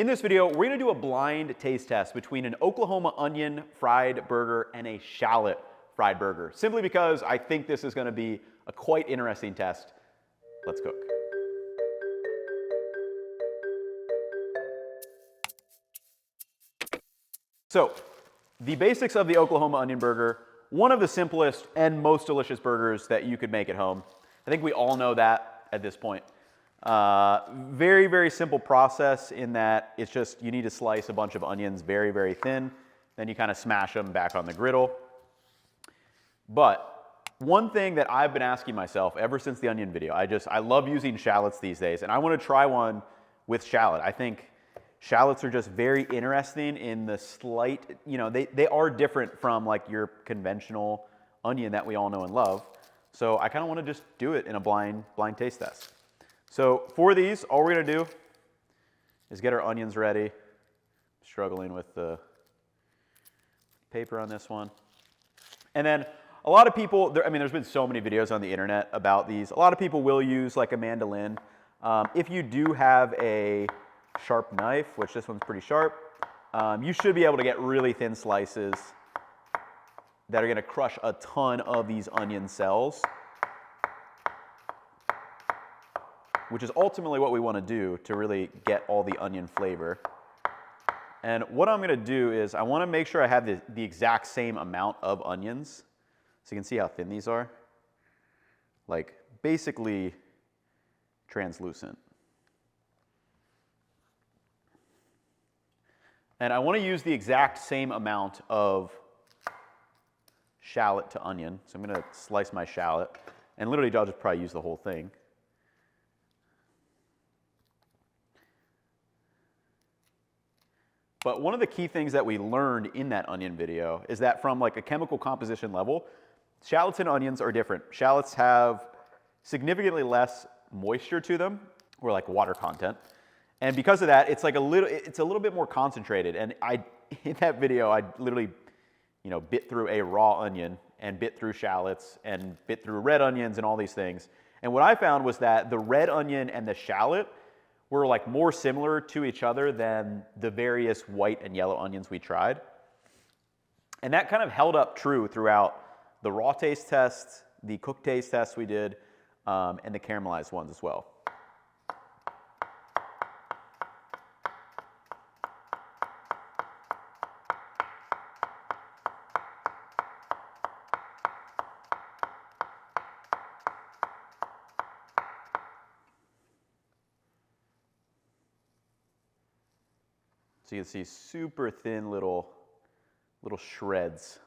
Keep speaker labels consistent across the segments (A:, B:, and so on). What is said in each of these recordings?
A: In this video, we're gonna do a blind taste test between an Oklahoma onion fried burger and a shallot fried burger, simply because I think this is gonna be a quite interesting test. Let's cook. So, the basics of the Oklahoma onion burger, one of the simplest and most delicious burgers that you could make at home. I think we all know that at this point. Very, very simple process in that it's just you need to slice a bunch of onions very, very thin. Then you kind of smash them back on the griddle. But one thing that I've been asking myself ever since the onion video, I love using shallots these days, and I want to try one with shallot. I think shallots are just very interesting in the slight, they are different from like your conventional onion that we all know and love. So I kind of want to just do it in a blind taste test. So for these, all we're going to do is get our onions ready. Struggling with the paper on this one. And then a lot of people, there's been so many videos on the internet about these. A lot of people will use like a mandolin. If you do have a sharp knife, which this one's pretty sharp, you should be able to get really thin slices that are going to crush a ton of these onion cells, which is ultimately what we want to do to really get all the onion flavor. And what I'm going to do is I want to make sure I have the exact same amount of onions. So you can see how thin these are. Like basically translucent. And I want to use the exact same amount of shallot to onion. So I'm going to slice my shallot. And literally I'll just probably use the whole thing. But one of the key things that we learned in that onion video is that from like a chemical composition level, shallots and onions are different. Shallots have significantly less moisture to them, or like water content. And because of that, it's like it's a little bit more concentrated. And in that video, I literally, bit through a raw onion and bit through shallots and bit through red onions and all these things. And what I found was that the red onion and the shallot were like more similar to each other than the various white and yellow onions we tried. And that kind of held up true throughout the raw taste tests, the cooked taste tests we did, and the caramelized ones as well. So you can see super thin little shreds.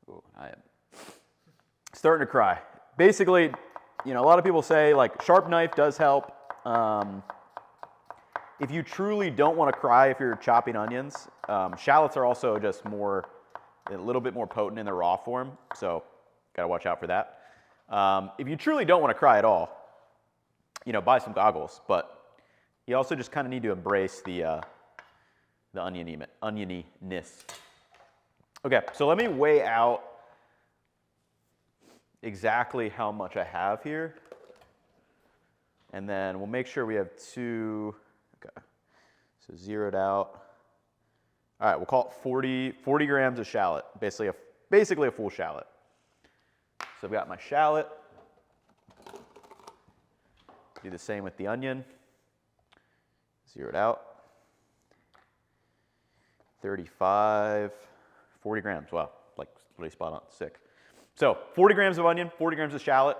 A: Oh, I am starting to cry. Basically, a lot of people say like sharp knife does help. If you truly don't want to cry if you're chopping onions, shallots are also just a little bit more potent in their raw form, so gotta watch out for that. If you truly don't want to cry at all, buy some goggles, but you also just kind of need to embrace the onioniness. Okay, so let me weigh out exactly how much I have here. And then we'll make sure we have two, okay, so zeroed out. All right, we'll call it 40 grams of shallot, basically a full shallot. So I've got my shallot. Do the same with the onion. Zeroed out. 35, 40 grams, wow, like really spot on, sick. So 40 grams of onion, 40 grams of shallot,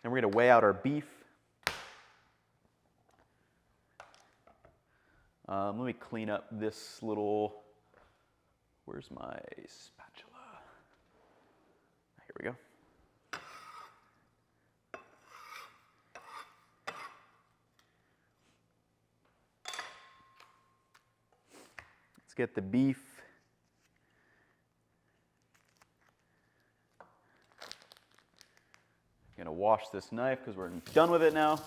A: and we're gonna weigh out our beef. Let me clean up this where's my spatula? Here we go. Let's get the beef. Gonna wash wash this knife because we're done with it now.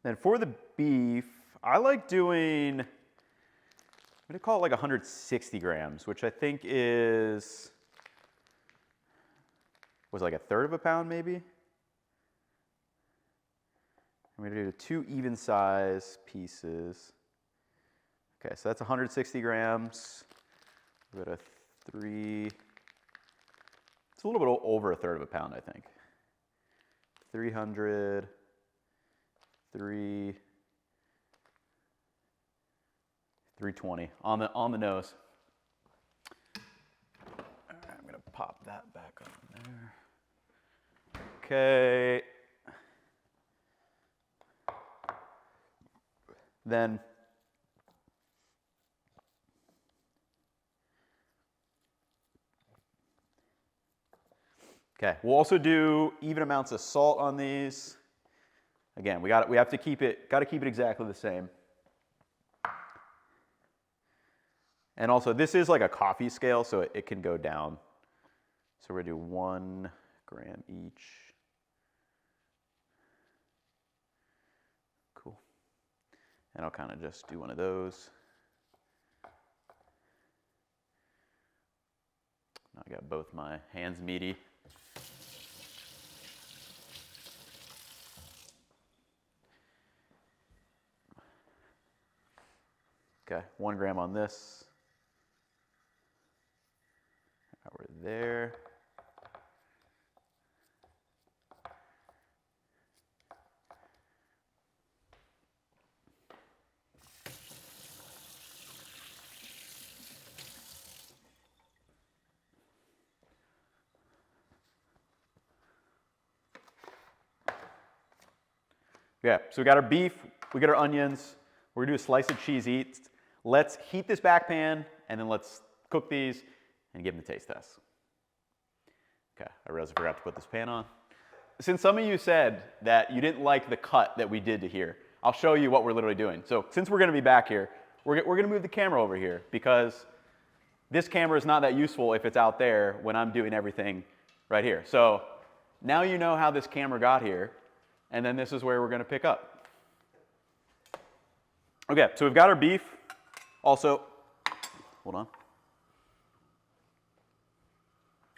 A: Then for the beef, I like doing, I'm gonna call it like 160 grams, which I think is, was it like a third of a pound maybe? I'm gonna do 2 even size pieces. Okay, so that's 160 grams. We've got a 3, it's a little bit over a third of a pound, I think. 300, 320 on the nose. All right, I'm gonna pop that back on there. Okay. Then okay, we'll also do even amounts of salt on these. Again, we have to keep it exactly the same. And also, this is like a coffee scale, so it can go down. So we're gonna do 1 gram each. Cool. And I'll kind of just do one of those. Now I got both my hands meaty. Okay, 1 gram on this. Now we're there. Yeah, so we got our beef, we got our onions. We're gonna do a slice of cheese each. Let's heat this back pan, and then let's cook these and give them the taste test. Okay, I realized I forgot to put this pan on. Since some of you said that you didn't like the cut that we did to here, I'll show you what we're literally doing. So since we're gonna be back here, we're gonna move the camera over here because this camera is not that useful if it's out there when I'm doing everything right here. So now you know how this camera got here, and then this is where we're gonna pick up. Okay, so we've got our beef. Also, hold on.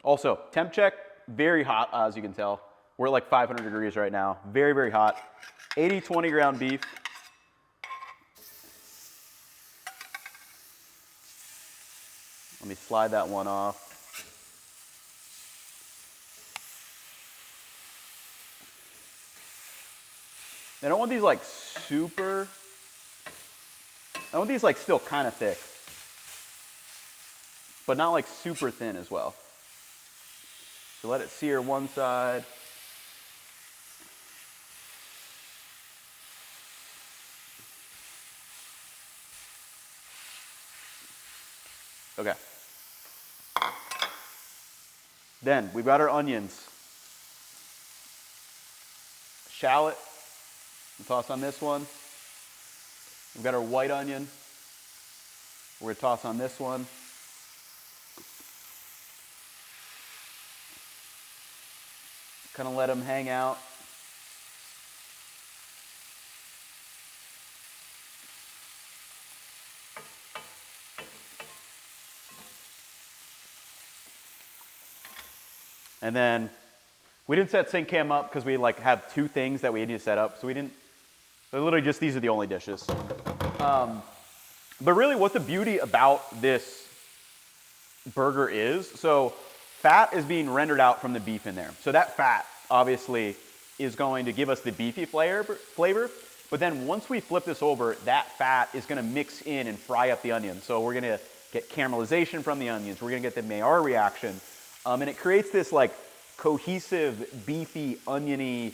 A: Also, temp check, very hot, as you can tell. We're at like 500 degrees right now. Very, very hot. 80, 20 ground beef. Let me slide that one off. I don't want these like super, I want these like still kind of thick, but not like super thin as well. So let it sear one side. Okay. Then we've got our onions. Shallot, we'll toss on this one. We've got our white onion. We're going to toss on this one. Kind of let them hang out. And then we didn't set sync cam up because we like have 2 things that we need to set up. So we didn't, so literally just these are the only dishes. But really what the beauty about this burger is, so fat is being rendered out from the beef in there. So that fat obviously is going to give us the beefy flavor. But then once we flip this over, that fat is gonna mix in and fry up the onions. So we're gonna get caramelization from the onions. We're gonna get the Maillard reaction. And it creates this like cohesive, beefy, oniony,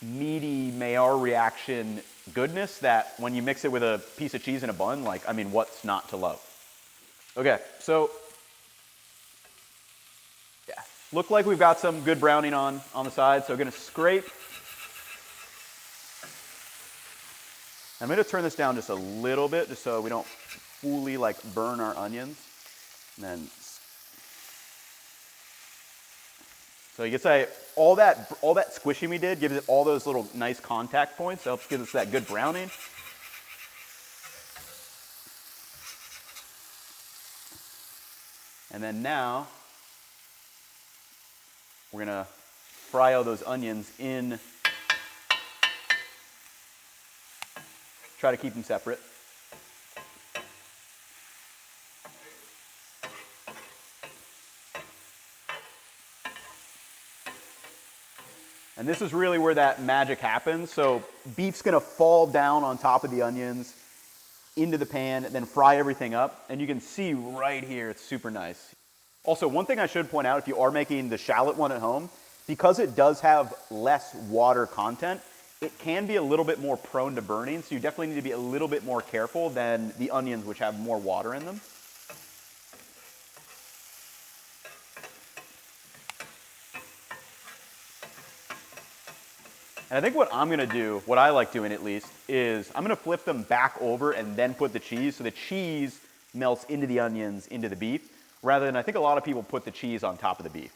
A: meaty Maillard reaction goodness that when you mix it with a piece of cheese and a bun, like, I mean, what's not to love? Okay, so yeah, look like we've got some good browning on the side, so I'm gonna scrape. I'm gonna turn this down just a little bit, just so we don't fully like burn our onions. And then, so you can say all that squishing we did gives it all those little nice contact points, so helps give us that good browning. And then now, we're gonna fry all those onions in. Try to keep them separate. And this is really where that magic happens. So beef's gonna fall down on top of the onions into the pan, then fry everything up. And you can see right here, it's super nice. Also, one thing I should point out, if you are making the shallot one at home, because it does have less water content, it can be a little bit more prone to burning, so you definitely need to be a little bit more careful than the onions, which have more water in them. And I think what I'm gonna do, what I like doing at least, is I'm gonna flip them back over and then put the cheese, so the cheese melts into the onions, into the beef, rather than I think a lot of people put the cheese on top of the beef.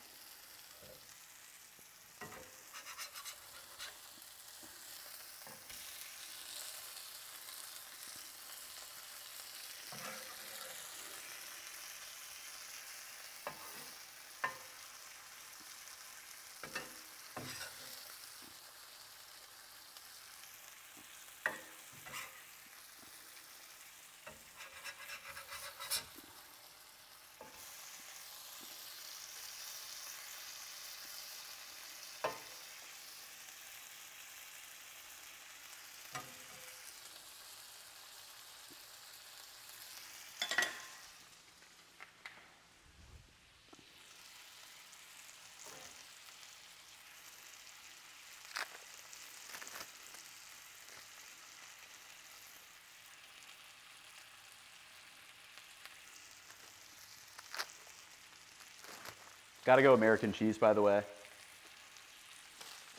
A: Gotta go American cheese, by the way.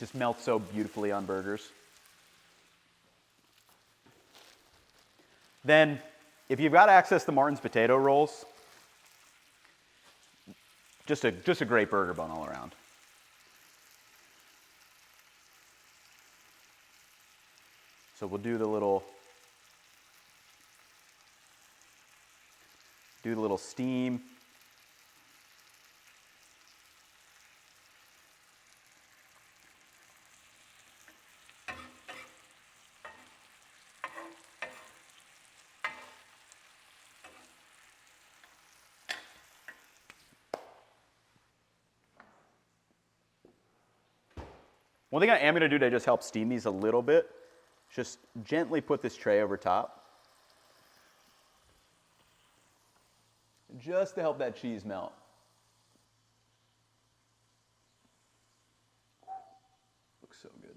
A: Just melts so beautifully on burgers. Then, if you've got access to Martin's potato rolls, just a great burger bun all around. So we'll do the little steam. One thing I am gonna do to just help steam these a little bit, just gently put this tray over top. Just to help that cheese melt. Looks so good.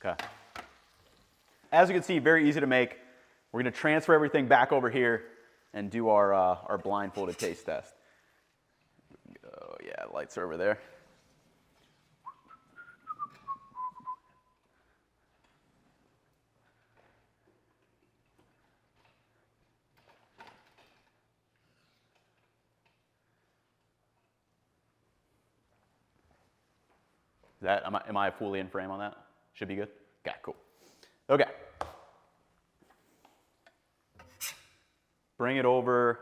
A: Okay. As you can see, very easy to make. We're gonna transfer everything back over here and do our blindfolded taste test. Oh yeah, lights are over there. Am I fully in frame on that? Should be good? Okay, cool. Okay. Bring it over.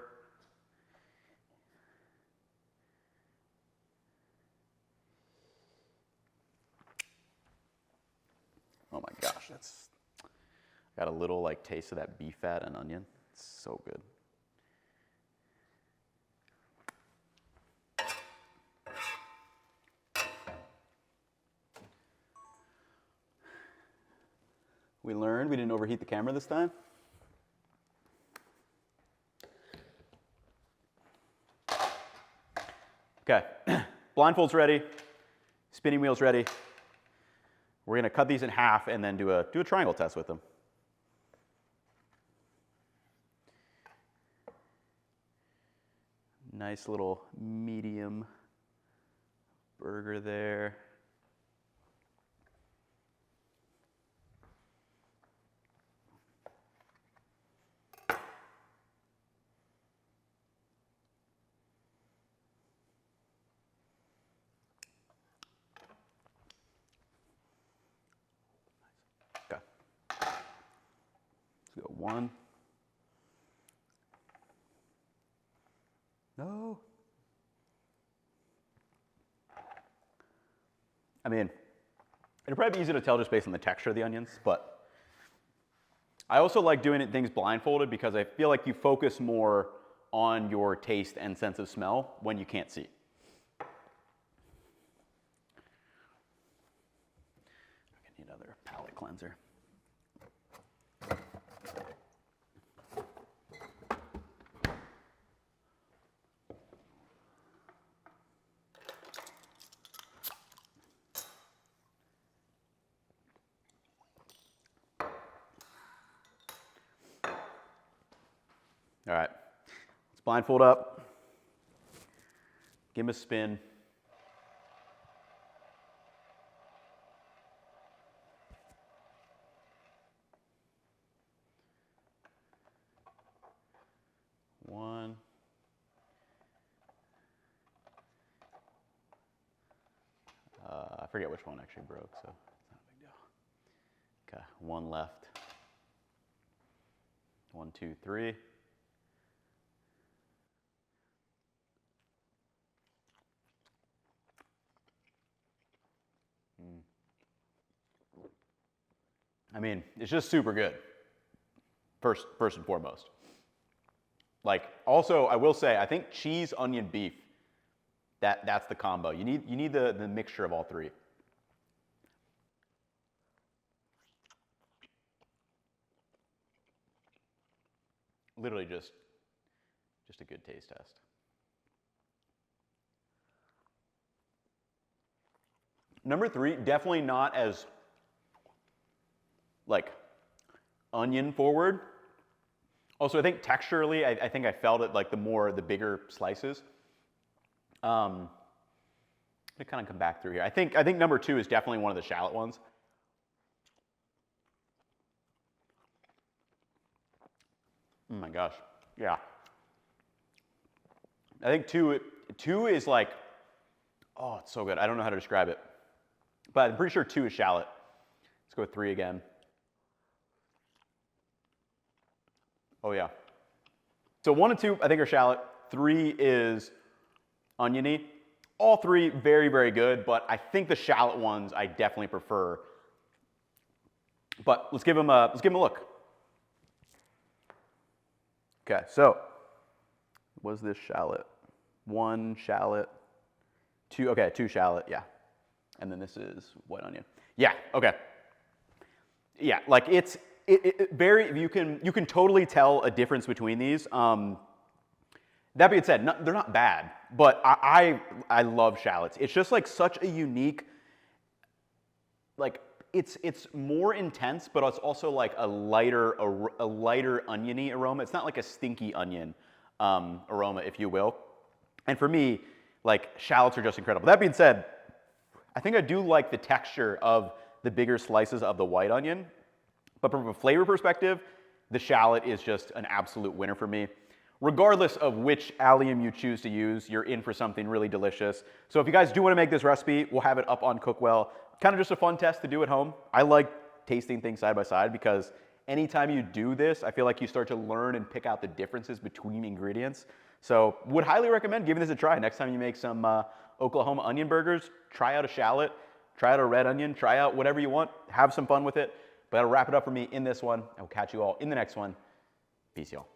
A: Oh my gosh, that's got a little like taste of that beef fat and onion. It's so good. We learned we didn't overheat the camera this time. Okay, blindfold's ready, spinning wheel's ready. We're gonna cut these in half and then do a triangle test with them. Nice little medium burger there. Okay. Let's go one. No. I mean, it'll probably be easy to tell just based on the texture of the onions, but I also like doing things blindfolded because I feel like you focus more on your taste and sense of smell when you can't see. I need another palate cleanser. All right, let's blindfold up, give him a spin. One. I forget which one actually broke, so it's not a big deal. Okay, one left. 1, 2, 3. I mean, it's just super good. First and foremost. Like, also, I will say, I think cheese, onion, beef, that's the combo. You need the mixture of all three. Literally just a good taste test. Number 3, definitely not as like onion forward. Also, I think texturally, I think I felt it like the bigger slices. Let me kind of come back through here. I think number 2 is definitely one of the shallot ones. Oh my gosh, yeah. I think two is like, oh, it's so good. I don't know how to describe it, but I'm pretty sure 2 is shallot. Let's go with 3 again. Oh yeah. So 1 and 2, I think, are shallot. 3 is oniony. All 3 very, very good, but I think the shallot ones I definitely prefer. But let's give them a look. Okay, so was this shallot? 1 shallot, 2. Okay, 2 shallot, yeah. And then this is white onion. Yeah. Okay. Yeah, like it's very, you can totally tell a difference between these. That being said, they're not bad, but I love shallots. It's just like such a unique, like it's more intense, but it's also like a lighter oniony aroma. It's not like a stinky onion aroma, if you will. And for me, like shallots are just incredible. That being said, I think I do like the texture of the bigger slices of the white onion. But from a flavor perspective, the shallot is just an absolute winner for me. Regardless of which allium you choose to use, you're in for something really delicious. So if you guys do want to make this recipe, we'll have it up on Cookwell. Kind of just a fun test to do at home. I like tasting things side by side because anytime you do this, I feel like you start to learn and pick out the differences between ingredients. So would highly recommend giving this a try. Next time you make some Oklahoma onion burgers, try out a shallot, try out a red onion, try out whatever you want, have some fun with it. But that'll wrap it up for me in this one. I will catch you all in the next one. Peace, y'all.